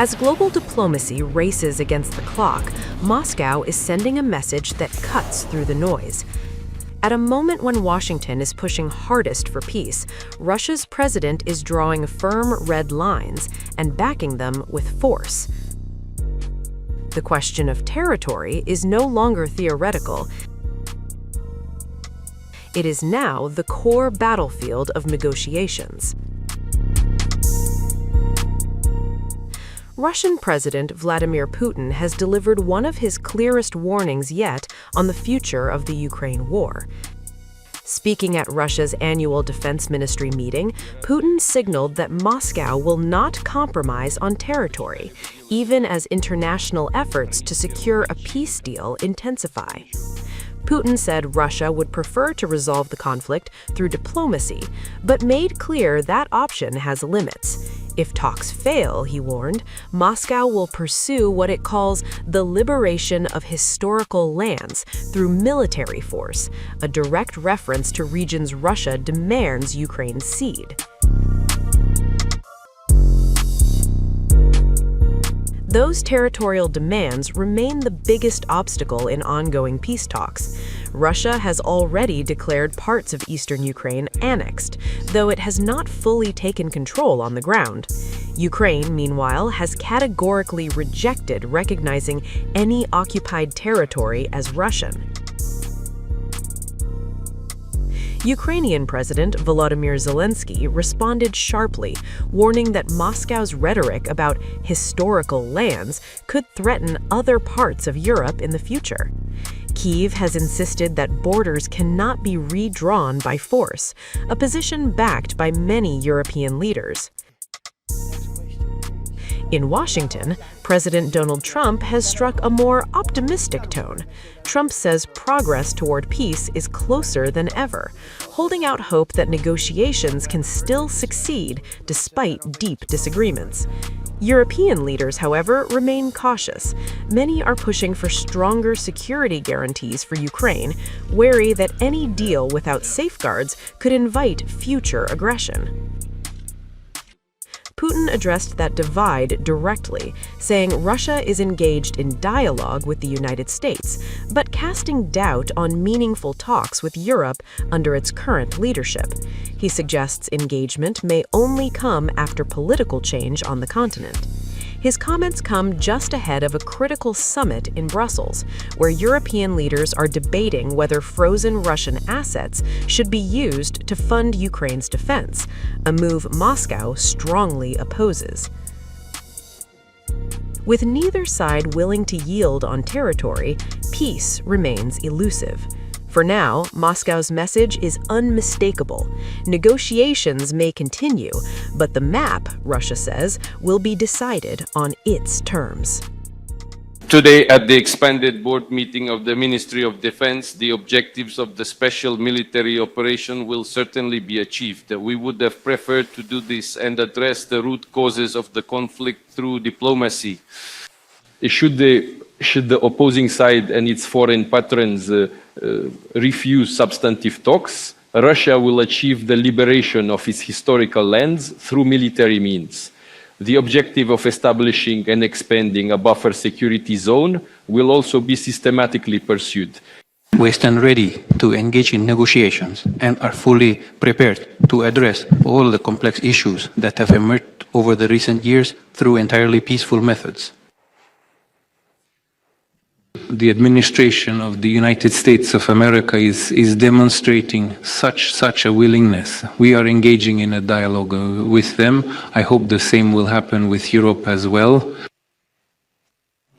As global diplomacy races against the clock, Moscow is sending a message that cuts through the noise. At a moment when Washington is pushing hardest for peace, Russia's president is drawing firm red lines and backing them with force. The question of territory is no longer theoretical. It is now the core battlefield of negotiations. Russian President Vladimir Putin has delivered one of his clearest warnings yet on the future of the Ukraine war. Speaking at Russia's annual defense ministry meeting, Putin signaled that Moscow will not compromise on territory, even as international efforts to secure a peace deal intensify. Putin said Russia would prefer to resolve the conflict through diplomacy, but made clear that option has limits. If talks fail, he warned, Moscow will pursue what it calls the liberation of historical lands through military force, a direct reference to regions Russia demands Ukraine cede. Those territorial demands remain the biggest obstacle in ongoing peace talks. Russia has already declared parts of eastern Ukraine annexed, though it has not fully taken control on the ground. Ukraine, meanwhile, has categorically rejected recognizing any occupied territory as Russian. Ukrainian President Volodymyr Zelensky responded sharply, warning that Moscow's rhetoric about historical lands could threaten other parts of Europe in the future. Kyiv has insisted that borders cannot be redrawn by force, a position backed by many European leaders. In Washington, President Donald Trump has struck a more optimistic tone. Trump says progress toward peace is closer than ever, holding out hope that negotiations can still succeed despite deep disagreements. European leaders, however, remain cautious. Many are pushing for stronger security guarantees for Ukraine, wary that any deal without safeguards could invite future aggression. Putin addressed that divide directly, saying Russia is engaged in dialogue with the United States, but casting doubt on meaningful talks with Europe under its current leadership. He suggests engagement may only come after political change on the continent. His comments come just ahead of a critical summit in Brussels, where European leaders are debating whether frozen Russian assets should be used to fund Ukraine's defense, a move Moscow strongly opposes. With neither side willing to yield on territory, peace remains elusive. For now, Moscow's message is unmistakable. Negotiations may continue, but the map, Russia says, will be decided on its terms. Today, at the expanded board meeting of the Ministry of Defense, the objectives of the special military operation will certainly be achieved. We would have preferred to do this and address the root causes of the conflict through diplomacy. Should the opposing side and its foreign patrons refuse substantive talks, Russia will achieve the liberation of its historical lands through military means. The objective of establishing and expanding a buffer security zone will also be systematically pursued. We stand ready to engage in negotiations and are fully prepared to address all the complex issues that have emerged over the recent years through entirely peaceful methods. The administration of the United States of America is demonstrating such a willingness. We are engaging in a dialogue with them. I hope the same will happen with Europe as well.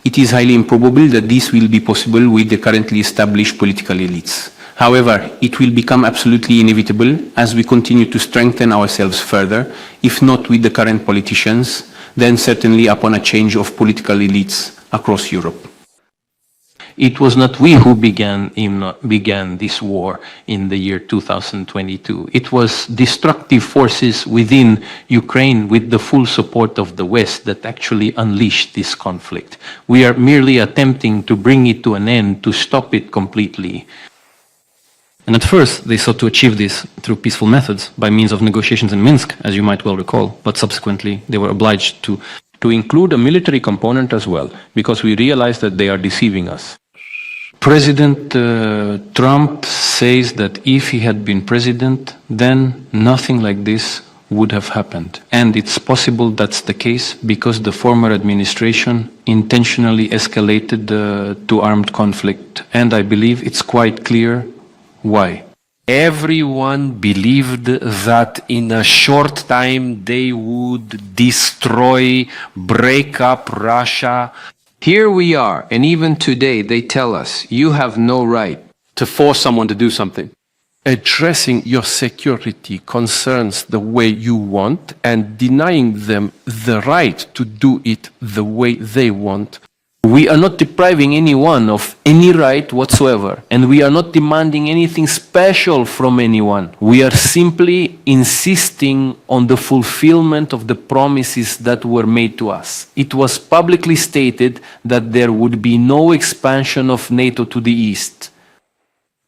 It is highly improbable that this will be possible with the currently established political elites. However, it will become absolutely inevitable as we continue to strengthen ourselves further, if not with the current politicians, then certainly upon a change of political elites across Europe. It was not we who began this war in the year 2022. It was destructive forces within Ukraine with the full support of the West that actually unleashed this conflict. We are merely attempting to bring it to an end, to stop it completely. And at first, they sought to achieve this through peaceful methods by means of negotiations in Minsk, as you might well recall, but subsequently they were obliged to to include a military component as well, because we realize that they are deceiving us. President Trump says that if he had been president, then nothing like this would have happened. And it's possible that's the case because the former administration intentionally escalated to armed conflict. And I believe it's quite clear why. Everyone believed that in a short time they would destroy, break up Russia. Here we are, and even today they tell us, you have no right To force someone to do something. Addressing your security concerns the way you want and denying them the right to do it the way they want. We are not depriving anyone of any right whatsoever, and we are not demanding anything special from anyone. We are simply insisting on the fulfillment of the promises that were made to us. It was publicly stated that there would be no expansion of NATO to the east.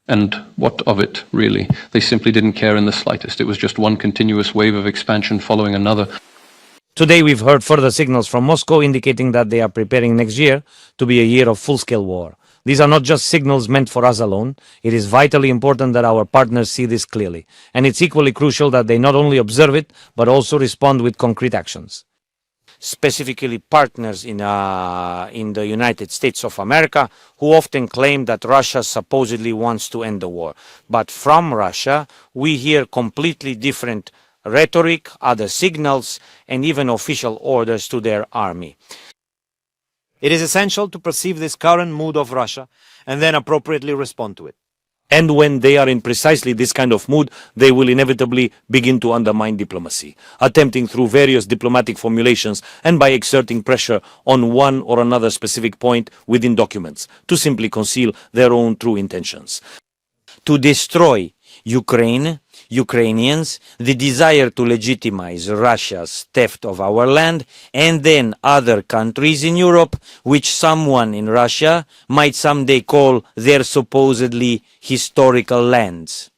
And what of it, really? They simply didn't care in the slightest. It was just one continuous wave of expansion following another. Today we've heard further signals from Moscow indicating that they are preparing next year to be a year of full-scale war. These are not just signals meant for us alone. It is vitally important that our partners see this clearly. And it's equally crucial that they not only observe it, but also respond with concrete actions. Specifically partners in the United States of America, who often claim that Russia supposedly wants to end the war. But from Russia, we hear completely different rhetoric, other signals, and even official orders to their army. It is essential to perceive this current mood of Russia and then appropriately respond to it. And when they are in precisely this kind of mood, they will inevitably begin to undermine diplomacy, attempting through various diplomatic formulations and by exerting pressure on one or another specific point within documents to simply conceal their own true intentions. To destroy Ukraine, Ukrainians, the desire to legitimize Russia's theft of our land, and then other countries in Europe, which someone in Russia might someday call their supposedly historical lands.